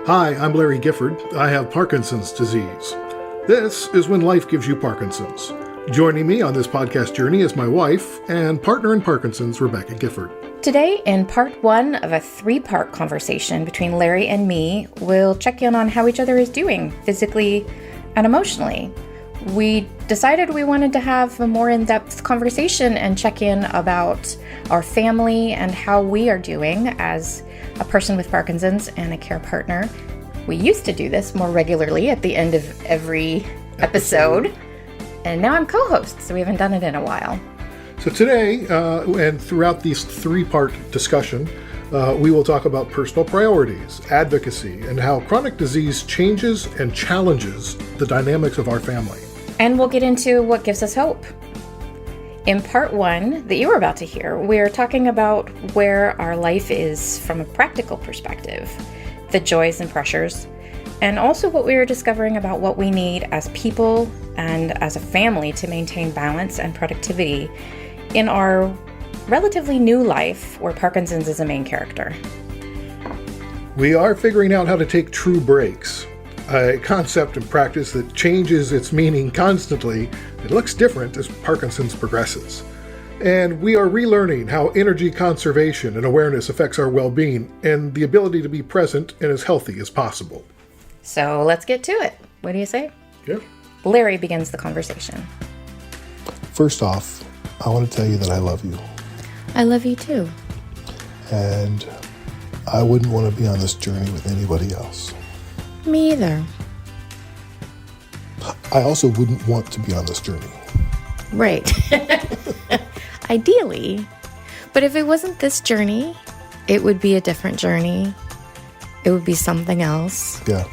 Hi, I'm Larry Gifford. I have Parkinson's disease. This is When Life Gives You Parkinson's. Joining me on this podcast journey is my wife and partner in Parkinson's, Rebecca Gifford. Today, in part one of a three-part conversation between Larry and me, we'll check in on how each other is doing physically and emotionally. We decided we wanted to have a more in-depth conversation and check in about our family and how we are doing as a person with Parkinson's and a care partner. We used to do this more regularly at the end of every episode. And now I'm co-host, so we haven't done it in a while. So today, and throughout this three-part discussion, we will talk about personal priorities, advocacy, and how chronic disease changes and challenges the dynamics of our family. And we'll get into what gives us hope. In part one that you were about to hear, we're talking about where our life is from a practical perspective, the joys and pressures, and also what we are discovering about what we need as people and as a family to maintain balance and productivity in our relatively new life where Parkinson's is a main character. We are figuring out how to take true breaks, a concept and practice that changes its meaning constantly. It looks different as Parkinson's progresses. And we are relearning how energy conservation and awareness affects our well-being and the ability to be present and as healthy as possible. So let's get to it. What do you say? Yeah. Larry begins the conversation. First off, I want to tell you that I love you. I love you too. And I wouldn't want to be on this journey with anybody else. Me either. I also wouldn't want to be on this journey. Right. Ideally. But if it wasn't this journey, it would be a different journey. It would be something else. Yeah.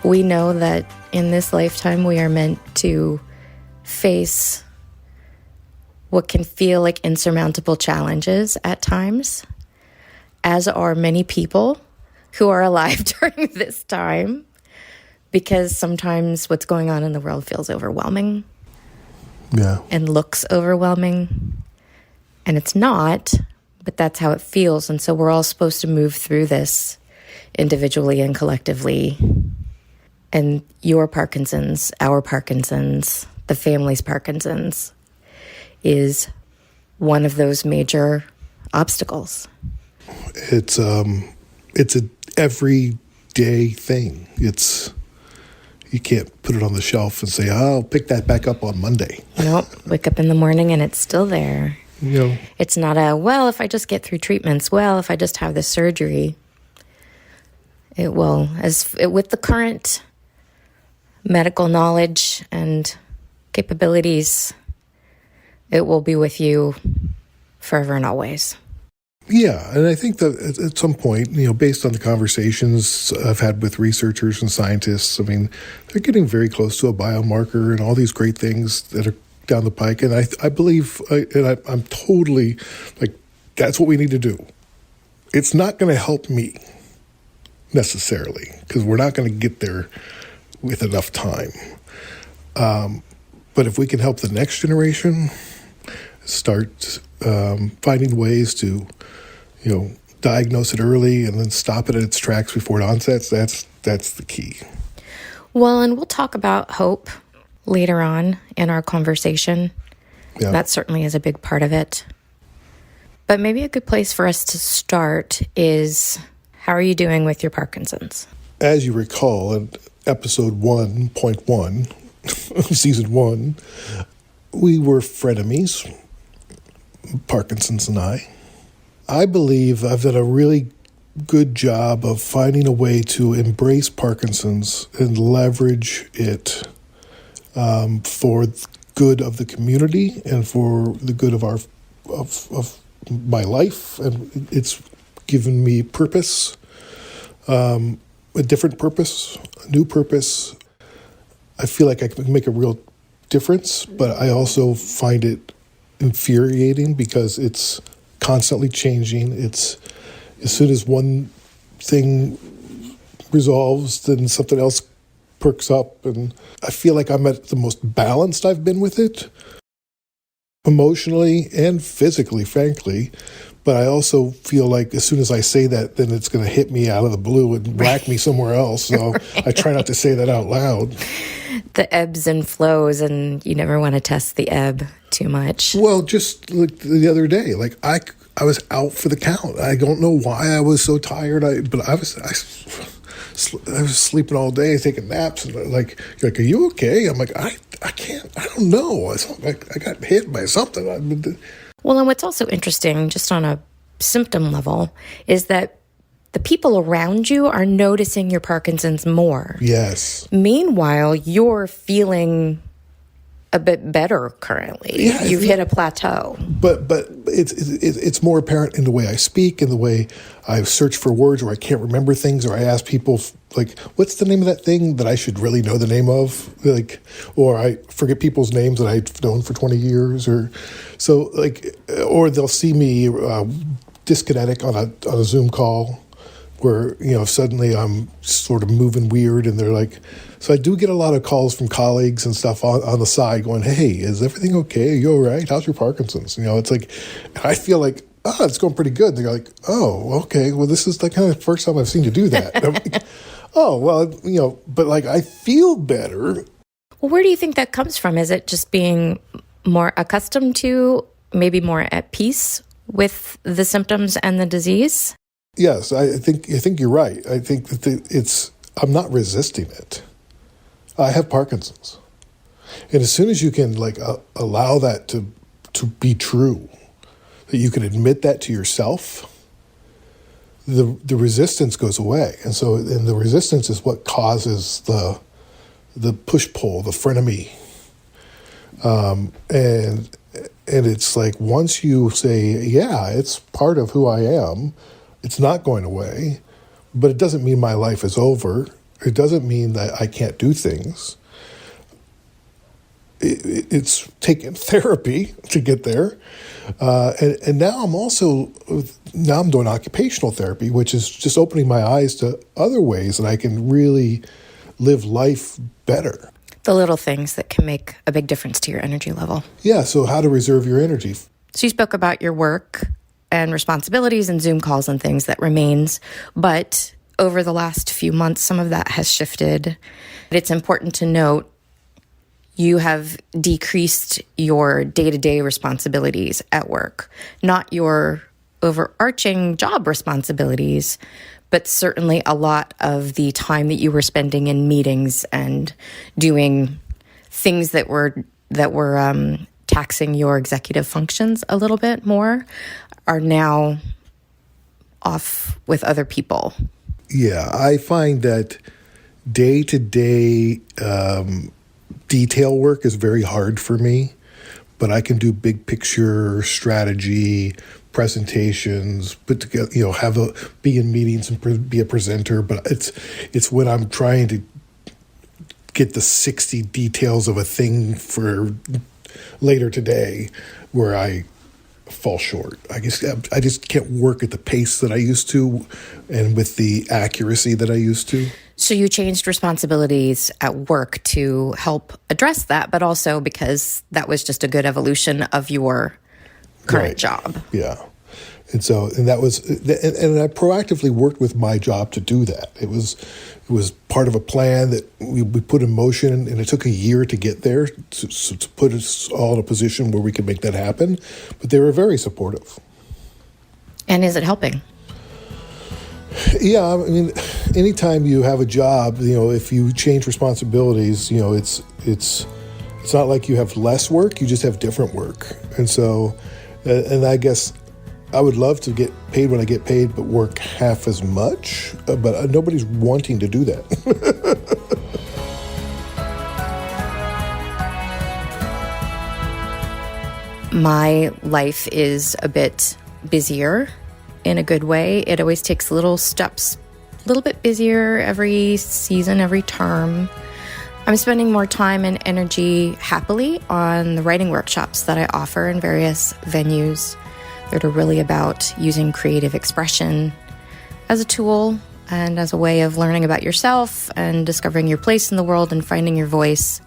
We know that in this lifetime we are meant to face what can feel like insurmountable challenges at times, as are many people who are alive during this time, because sometimes what's going on in the world feels overwhelming. Yeah. And looks overwhelming. And it's not, but that's how it feels. And so we're all supposed to move through this individually and collectively. And your Parkinson's, our Parkinson's, the family's Parkinson's is one of those major obstacles. It's an everyday thing. You can't put it on the shelf and say, I'll pick that back up on Monday. Nope. Wake up in the morning and it's still there. You know, it's not if I just get through treatments, if I just have this surgery. It will, with the current medical knowledge and capabilities, it will be with you forever and always. Yeah, and I think that at some point, based on the conversations I've had with researchers and scientists, they're getting very close to a biomarker and all these great things that are down the pike. And I believe, I'm totally that's what we need to do. It's not going to help me necessarily, because we're not going to get there with enough time. But if we can help the next generation start finding ways to diagnose it early and then stop it at its tracks before it onsets, that's the key. Well, and we'll talk about hope later on in our conversation. Yeah. That certainly is a big part of it. But maybe a good place for us to start is, how are you doing with your Parkinson's? As you recall, in episode 1.1 of season 1, we were frenemies, Parkinson's and I. I believe I've done a really good job of finding a way to embrace Parkinson's and leverage it for the good of the community and for the good of of my life. And it's given me purpose, a different purpose, a new purpose. I feel like I can make a real difference, but I also find it infuriating because it's constantly changing. It's as soon as one thing resolves, then something else perks up, and I feel like I'm at the most balanced I've been with it, emotionally and physically, frankly. But I also feel like as soon as I say that, then it's going to hit me out of the blue and whack me somewhere else. So I try not to say that out loud. The ebbs and flows, and you never want to test the ebb too much. Well, just like the other day, like I was out for the count. I don't know why I was so tired. I was sleeping all day, taking naps, and you're like, are you okay? I'm like, I can't. I don't know. I got hit by something. Well, and what's also interesting, just on a symptom level, is that the people around you are noticing your Parkinson's more. Yes. Meanwhile, you're feeling a bit better currently. Yeah, You've hit a plateau. But it's more apparent in the way I speak, in the way I search for words, or I can't remember things, or I ask people, like, what's the name of that thing that I should really know the name of? Like, or I forget people's names that I've known for 20 years, or they'll see me dyskinetic on a Zoom call, where, suddenly I'm sort of moving weird, and they're like, so I do get a lot of calls from colleagues and stuff on the side going, hey, is everything okay? Are you all right? How's your Parkinson's? It's like, I feel like, it's going pretty good. And they're like, oh, okay. Well, this is the kind of first time I've seen you do that. And I'm like, oh, well, but like, I feel better. Well, where do you think that comes from? Is it just being more accustomed to, maybe more at peace with the symptoms and the disease? Yes, I think you're right. I think that I'm not resisting it. I have Parkinson's. And as soon as you can allow that to be true, that you can admit that to yourself, the resistance goes away. And the resistance is what causes the push-pull, the frenemy. And it's like, once you say, yeah, it's part of who I am, it's not going away, but it doesn't mean my life is over. It doesn't mean that I can't do things. It's taken therapy to get there. And now I'm doing occupational therapy, which is just opening my eyes to other ways that I can really live life better. The little things that can make a big difference to your energy level. Yeah, so how to reserve your energy. So you spoke about your work and responsibilities and Zoom calls and things that remains, but over the last few months, some of that has shifted. It's important to note you have decreased your day-to-day responsibilities at work, not your overarching job responsibilities, but certainly a lot of the time that you were spending in meetings and doing things that were taxing your executive functions a little bit more are now off with other people. Yeah, I find that day-to-day detail work is very hard for me, but I can do big picture strategy, presentations, put together, be in meetings and be a presenter. But it's when I'm trying to get the 60 details of a thing for later today where I fall short. I just can't work at the pace that I used to and with the accuracy that I used to. So you changed responsibilities at work to help address that, but also because that was just a good evolution of your current job. Yeah. And I proactively worked with my job to do that. It was part of a plan that we put in motion, and it took a year to get there to put us all in a position where we could make that happen. But they were very supportive. And is it helping? Yeah, I mean, anytime you have a job, if you change responsibilities, it's not like you have less work, you just have different work. And I guess I would love to get paid when I get paid, but work half as much. But nobody's wanting to do that. My life is a bit busier in a good way. It always takes little steps, a little bit busier every season, every term. I'm spending more time and energy happily on the writing workshops that I offer in various venues that are really about using creative expression as a tool and as a way of learning about yourself and discovering your place in the world and finding your voice.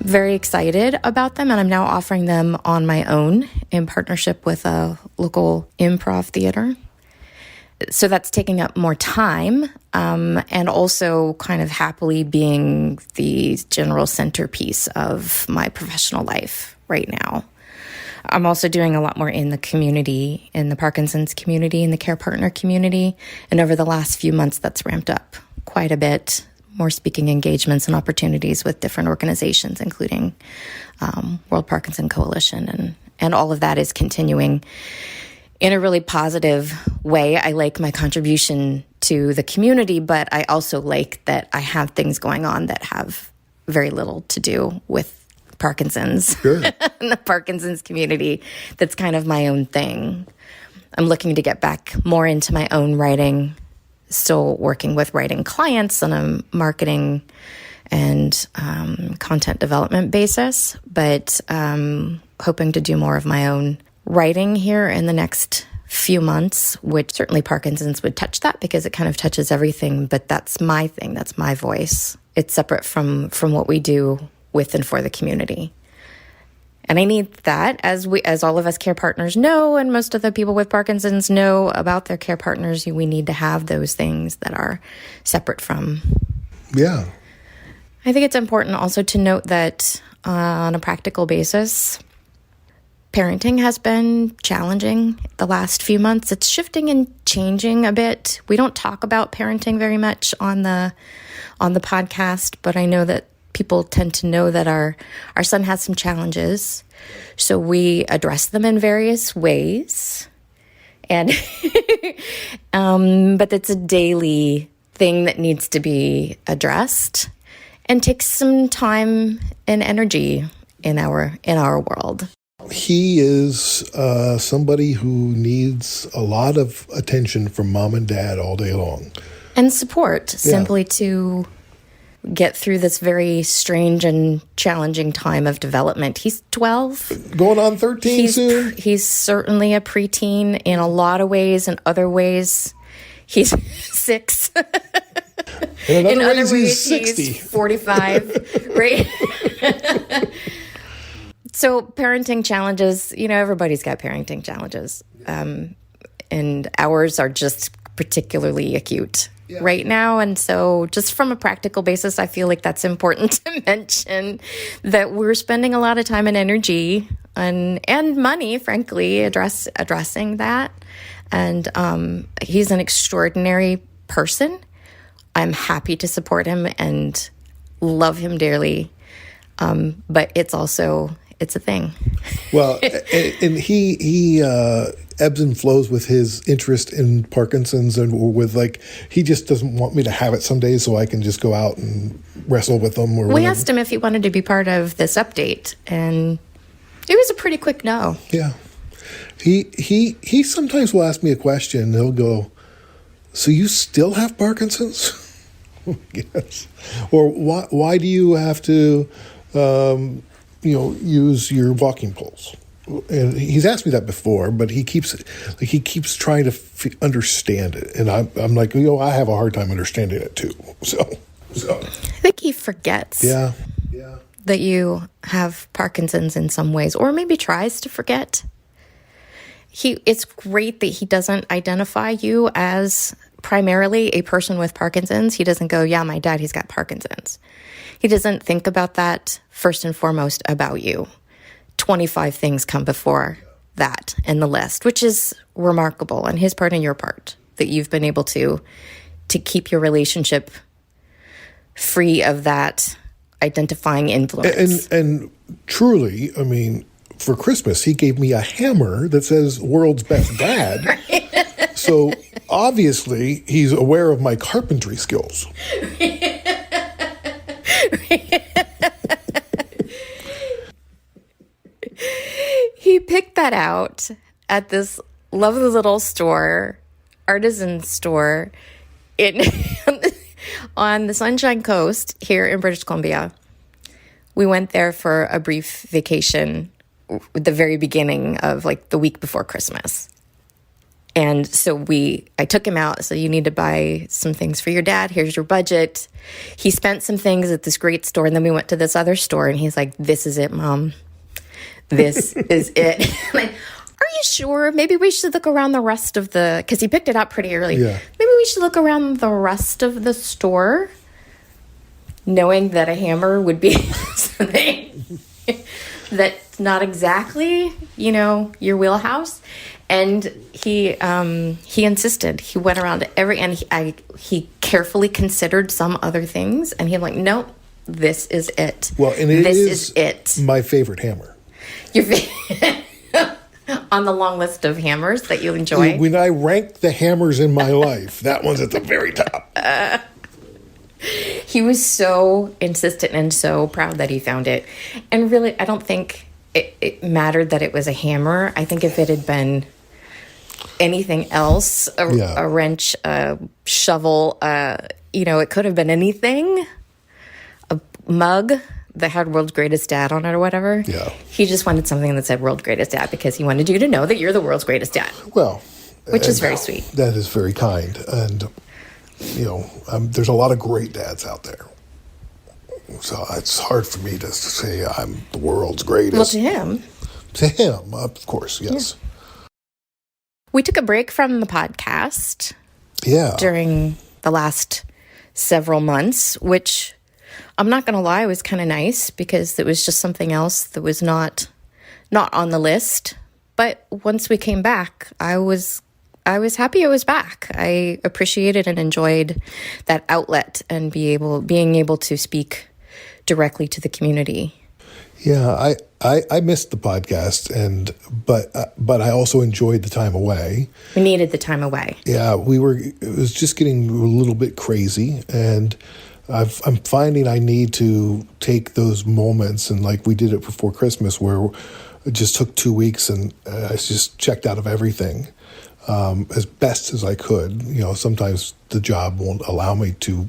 very excited about them, and I'm now offering them on my own in partnership with a local improv theater. So that's taking up more time, and also kind of happily being the general centerpiece of my professional life right now. I'm also doing a lot more in the community, in the Parkinson's community, in the care partner community. And over the last few months, that's ramped up quite a bit. More speaking engagements and opportunities with different organizations, including World Parkinson Coalition. And all of that is continuing in a really positive way. I like my contribution to the community, but I also like that I have things going on that have very little to do with Parkinson's. Sure. The Parkinson's community. That's kind of my own thing. I'm looking to get back more into my own writing, still working with writing clients on a marketing and content development basis, but hoping to do more of my own writing here in the next few months, which certainly Parkinson's would touch that because it kind of touches everything, but that's my thing, that's my voice. It's separate from what we do with and for the community. And I need that, as all of us care partners know, and most of the people with Parkinson's know about their care partners. We need to have those things that are separate from. Yeah. I think it's important also to note that on a practical basis, parenting has been challenging the last few months. It's shifting and changing a bit. We don't talk about parenting very much on the podcast, but I know that people tend to know that our son has some challenges, so we address them in various ways. And but it's a daily thing that needs to be addressed and takes some time and energy in our world. He is somebody who needs a lot of attention from mom and dad all day long. And support, simply to get through this very strange and challenging time of development. He's 12. Going on 13 soon? He's certainly a preteen in a lot of ways. In other ways, he's 6. In other ways, he's 60. He's 45, right? So parenting challenges, everybody's got parenting challenges. And ours are just particularly acute right now. And so just from a practical basis, I feel like that's important to mention, that we're spending a lot of time and energy and money, frankly, addressing that. And he's an extraordinary person. I'm happy to support him and love him dearly. But it's a thing. Well, and he ebbs and flows with his interest in Parkinson's, and with he just doesn't want me to have it some days, so I can just go out and wrestle with them. Or we asked him if he wanted to be part of this update, and it was a pretty quick no. Yeah, he sometimes will ask me a question, and he'll go, "So you still have Parkinson's?" Yes. Or why do you have to use your walking poles? And he's asked me that before, but he keeps trying to understand it, and I'm like, I have a hard time understanding it too. So I think he forgets. Yeah. That you have Parkinson's in some ways, or maybe tries to forget. It's great that he doesn't identify you as primarily a person with Parkinson's. He doesn't go, yeah, my dad, he's got Parkinson's. He doesn't think about that first and foremost about you. 25 things come before that in the list, which is remarkable on his part and your part, that you've been able to keep your relationship free of that identifying influence. And truly, I mean, for Christmas, he gave me a hammer that says world's best dad. Right. So obviously he's aware of my carpentry skills. He picked that out at this lovely little store, artisan store on the Sunshine Coast here in British Columbia. We went there for a brief vacation at the very beginning of the week before Christmas. And so I took him out. So you need to buy some things for your dad. Here's your budget. He spent some things at this great store. And then we went to this other store and he's like, this is it, Mom. This is it. I'm like, are you sure? Maybe we should look around the rest of because he picked it up pretty early. Yeah. Maybe we should look around the rest of the store, knowing that a hammer would be something that's not exactly, your wheelhouse. And he insisted. He went around to he carefully considered some other things, and he's like, nope, this is it. Well, and this is it. My favorite hammer. Your on the long list of hammers that you enjoy. When I rank the hammers in my life, that one's at the very top. He was so insistent and so proud that he found it. And really, I don't think it mattered that it was a hammer. I think if it had been anything else, a wrench, a shovel, it could have been anything, a mug that had World's Greatest Dad on it or whatever. Yeah. He just wanted something that said World's Greatest Dad because he wanted you to know that you're the world's greatest dad. Well. Which is very sweet. That is very kind. And, there's a lot of great dads out there. So it's hard for me to say I'm the world's greatest. Well, to him. To him, of course, yes. Yeah. We took a break from the podcast. Yeah. During the last several months, which I'm not going to lie, was kind of nice because it was just something else that was not on the list. But once we came back, I was happy I was back. I appreciated and enjoyed that outlet and being able to speak directly to the community. Yeah, I missed the podcast, but I also enjoyed the time away. We needed the time away. Yeah, it was just getting a little bit crazy, and I'm finding I need to take those moments, and like we did it before Christmas, where it just took 2 weeks, and I just checked out of everything as best as I could. Sometimes the job won't allow me to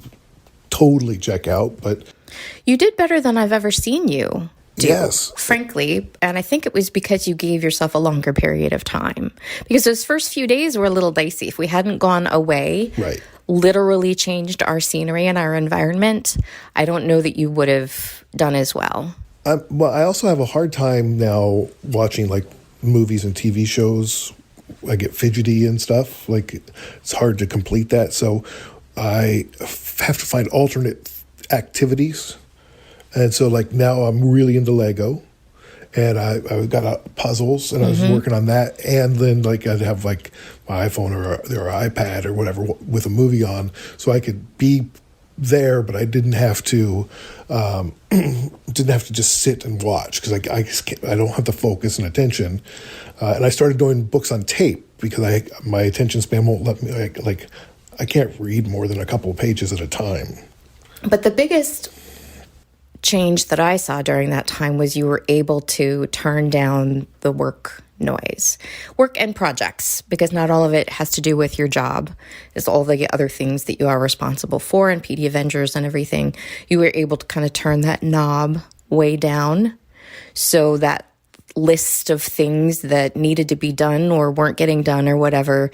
totally check out, but you did better than I've ever seen you do, yes, frankly. And I think it was because you gave yourself a longer period of time. Because those first few days were a little dicey. If we hadn't gone away, right, literally changed our scenery and our environment, I don't know that you would have done as well. Well, I also have a hard time now watching like movies and TV shows. I get fidgety and stuff. Like it's hard to complete that. So I have to find alternate activities. And so like now I'm really into Lego, and I got puzzles, and I was working on that. And then like I'd have like my iPhone or iPad or whatever with a movie on, so I could be there, but I didn't have to just sit and watch because I don't have the focus and attention. And I started doing books on tape because my attention span won't let me I can't read more than a couple of pages at a time. But the biggest change that I saw during that time was you were able to turn down the work noise, work and projects, because not all of it has to do with your job. It's all the other things that you are responsible for, and PD Avengers and everything. You were able to kind of turn that knob way down so that list of things that needed to be done or weren't getting done or whatever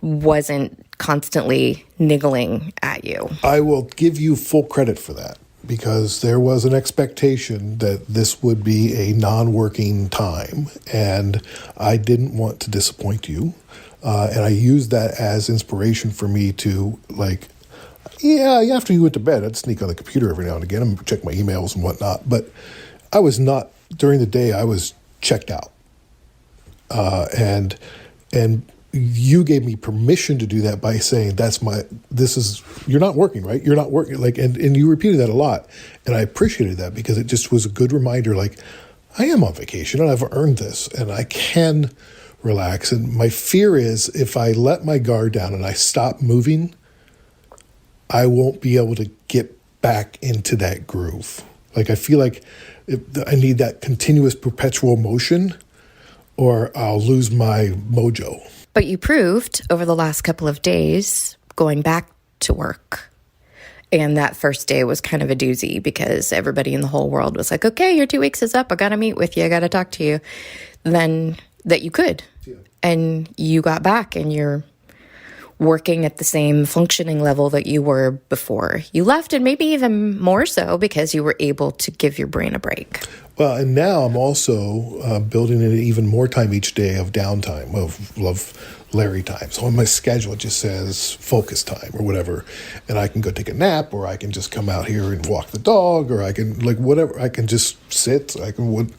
wasn't constantly niggling at you. I will give you full credit for that, because there was an expectation that this would be a non-working time, and I didn't want to disappoint you. And I used that as inspiration for me to, after you went to bed, I'd sneak on the computer every now and again and check my emails and whatnot. But I was not, during the day, I was checked out. And you gave me permission to do that by saying, you're not working, right? You're not working. And you repeated that a lot. And I appreciated that, because it just was a good reminder, I am on vacation and I've earned this and I can relax. And my fear is if I let my guard down and I stop moving, I won't be able to get back into that groove. I feel like I need that continuous perpetual motion, or I'll lose my mojo. But you proved over the last couple of days going back to work. And that first day was kind of a doozy, because everybody in the whole world was like, okay, your 2 weeks is up. I got to meet with you. I got to talk to you. Then that you could. Yeah. and you got back and you're working at the same functioning level that you were before you left, and maybe even more so because you were able to give your brain a break. Well, and now I'm also building in even more time each day of downtime, of Larry time. So on my schedule, it just says focus time or whatever. And I can go take a nap, or I can just come out here and walk the dog, or I can, like, whatever. I can just sit. I can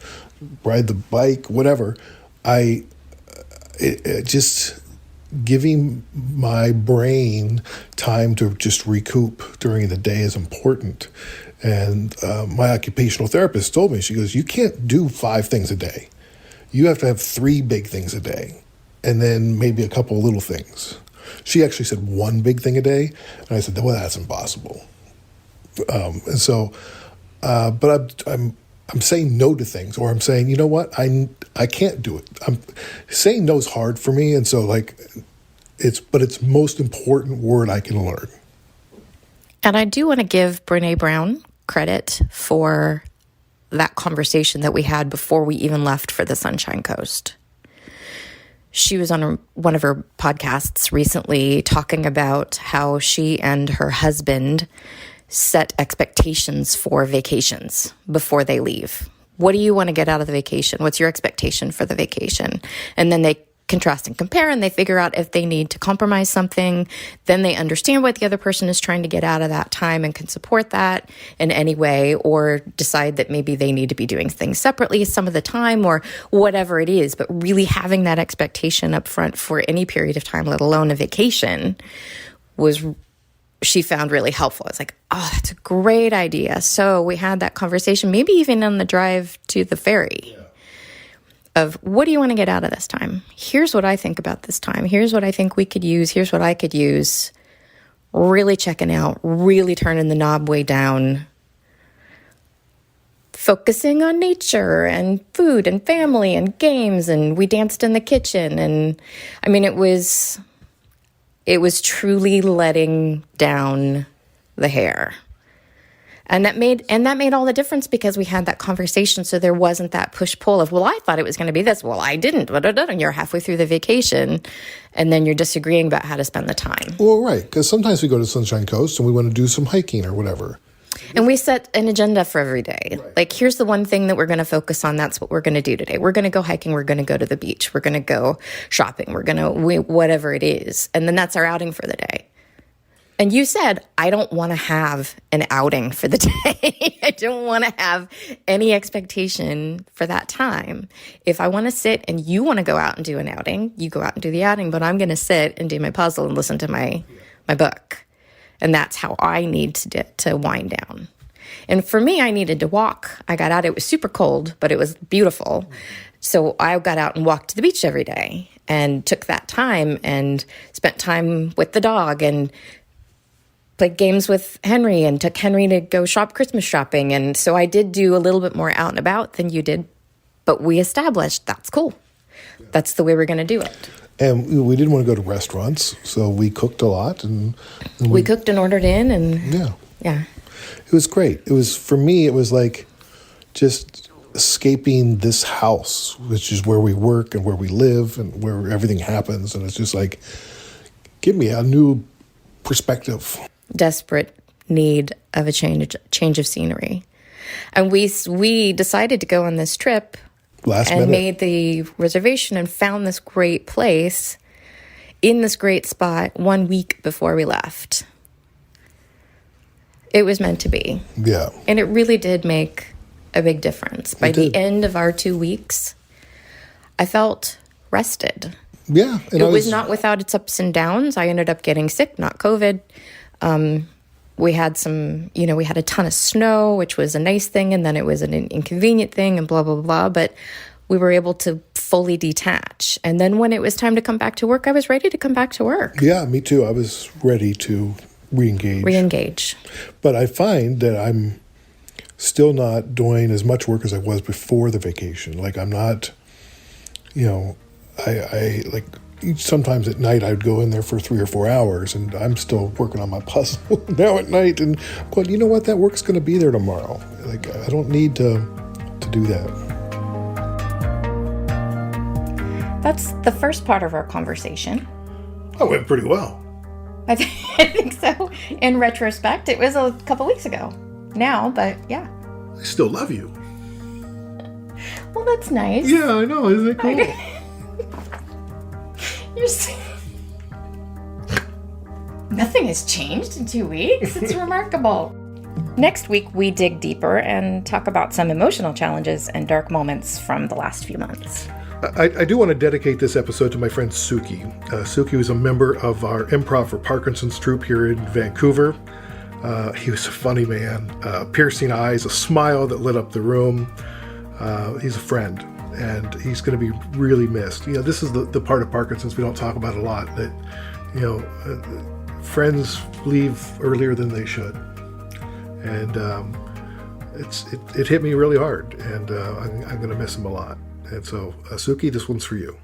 ride the bike, whatever. Just giving my brain time to just recoup during the day is important. And my occupational therapist told me, she goes, you can't do 5 things a day. You have to have 3 big things a day, and then maybe a couple little things. She actually said 1 big thing a day, and I said, well, that's impossible. And so, but I'm saying no to things, or I'm saying, you know what, I can't do it. Saying no is hard for me, and so like it's most important word I can learn. And I do want to give Brene Brown credit for that conversation that we had before we even left for the Sunshine Coast. She was on one of her podcasts recently talking about how she and her husband set expectations for vacations before they leave. What do you want to get out of the vacation? What's your expectation for the vacation? And then they contrast and compare, and they figure out if they need to compromise something. Then they understand what the other person is trying to get out of that time and can support that in any way, or decide that maybe they need to be doing things separately some of the time, or whatever it is. But really having that expectation up front for any period of time, let alone a vacation, she found really helpful. It's like, oh, that's a great idea. So we had that conversation, maybe even on the drive to the ferry. Of what do you want to get out of this time? Here's what I think about this time. Here's what I think we could use. Here's what I could use. Really checking out, really turning the knob way down. Focusing on nature and food and family and games, and we danced in the kitchen. And I mean, it was truly letting down the hair. And that made all the difference because we had that conversation. So there wasn't that push-pull of, well, I thought it was going to be this. Well, I didn't. And you're halfway through the vacation, and then you're disagreeing about how to spend the time. Well, right, because sometimes we go to Sunshine Coast and we want to do some hiking or whatever. And we set an agenda for every day. Right. Like, here's the one thing that we're going to focus on. That's what we're going to do today. We're going to go hiking. We're going to go to the beach. We're going to go shopping. We're going to whatever it is. And then that's our outing for the day. And you said, I don't want to have an outing for the day. I don't want to have any expectation for that time. If I want to sit and you want to go out and do an outing, you go out and do the outing, but I'm going to sit and do my puzzle and listen to my book. And that's how I need to wind down. And for me, I needed to walk. I got out. It was super cold, but it was beautiful. So I got out and walked to the beach every day and took that time and spent time with the dog and played games with Henry and took Henry to go Christmas shopping. And so I did do a little bit more out and about than you did, but we established that's cool. That's the way we're going to do it. And we didn't want to go to restaurants, so we cooked a lot. And we cooked and ordered in. And yeah. It was great. It was, for me, it was like just escaping this house, which is where we work and where we live and where everything happens. And it's just like, give me a new perspective. Desperate need of a change of scenery. And we decided to go on this trip last and minute. Made the reservation and found this great place in this great spot 1 week before we left. It was meant to be. Yeah. And it really did make a big difference. By the end of our 2 weeks, I felt rested. Yeah. It was not without its ups and downs. I ended up getting sick, not COVID. We had we had a ton of snow, which was a nice thing, and then it was an inconvenient thing, and blah, blah, blah. But we were able to fully detach. And then when it was time to come back to work, I was ready to come back to work. Yeah, me too. I was ready to re-engage. But I find that I'm still not doing as much work as I was before the vacation. Like, I'm not, I like, sometimes at night I'd go in there for 3 or 4 hours and I'm still working on my puzzle now at night, and going, you know what, that work's going to be there tomorrow. Like, I don't need to do that. That's the first part of our conversation. That went pretty well. I think so. In retrospect, it was a couple weeks ago now, but yeah. I still love you. Well, that's nice. Yeah, I know. Isn't it cool? Nothing has changed in 2 weeks. It's remarkable. Next week, we dig deeper and talk about some emotional challenges and dark moments from the last few months. I do want to dedicate this episode to my friend Suki. Suki was a member of our Improv for Parkinson's troupe here in Vancouver. He was a funny man, piercing eyes, a smile that lit up the room. He's a friend, and he's going to be really missed. This is the part of Parkinson's we don't talk about a lot, that, friends leave earlier than they should. And it hit me really hard, and I'm going to miss him a lot. And so, Suki, this one's for you.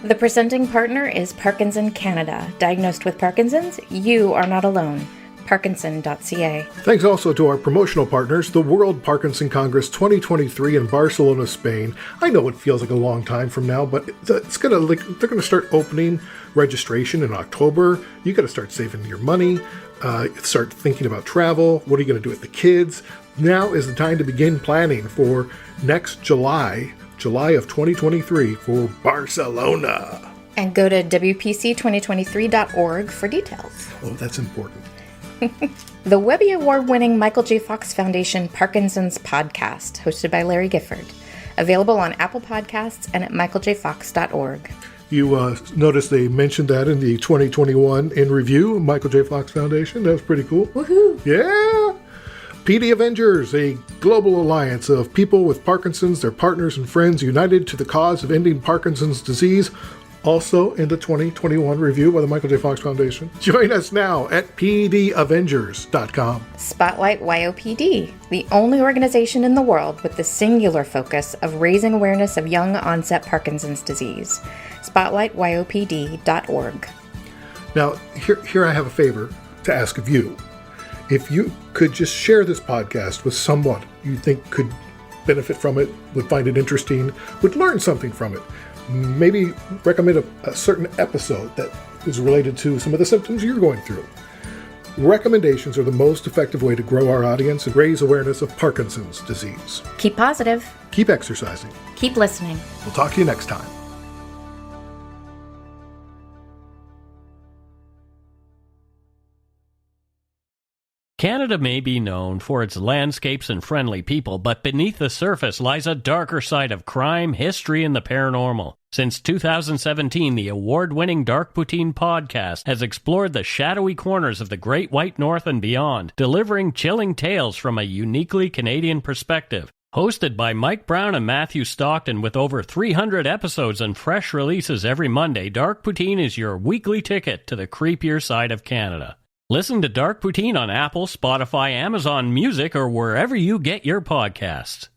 The presenting partner is Parkinson Canada. Diagnosed with Parkinson's? You are not alone. Parkinson.ca. Thanks also to our promotional partners, the World Parkinson Congress 2023 in Barcelona, Spain. I know it feels like a long time from now, but they're going to start opening registration in October. You got to start saving your money, start thinking about travel. What are you going to do with the kids? Now is the time to begin planning for next July of 2023 for Barcelona. And go to wpc2023.org for details. Oh, that's important. The Webby Award-winning Michael J. Fox Foundation Parkinson's podcast, hosted by Larry Gifford. Available on Apple Podcasts and at michaeljfox.org. You noticed they mentioned that in the 2021 in review, Michael J. Fox Foundation. That was pretty cool. Woohoo! Yeah! PD Avengers, a global alliance of people with Parkinson's, their partners and friends united to the cause of ending Parkinson's disease. Also in the 2021 review by the Michael J. Fox Foundation. Join us now at pdavengers.com. Spotlight YOPD, the only organization in the world with the singular focus of raising awareness of young onset Parkinson's disease. SpotlightYOPD.org. Now, here I have a favor to ask of you. If you could just share this podcast with someone you think could benefit from it, would find it interesting, would learn something from it, maybe recommend a certain episode that is related to some of the symptoms you're going through. Recommendations are the most effective way to grow our audience and raise awareness of Parkinson's disease. Keep positive. Keep exercising. Keep listening. We'll talk to you next time. Canada may be known for its landscapes and friendly people, but beneath the surface lies a darker side of crime, history, and the paranormal. Since 2017, the award-winning Dark Poutine podcast has explored the shadowy corners of the Great White North and beyond, delivering chilling tales from a uniquely Canadian perspective. Hosted by Mike Brown and Matthew Stockton with over 300 episodes and fresh releases every Monday, Dark Poutine is your weekly ticket to the creepier side of Canada. Listen to Dark Poutine on Apple, Spotify, Amazon Music, or wherever you get your podcasts.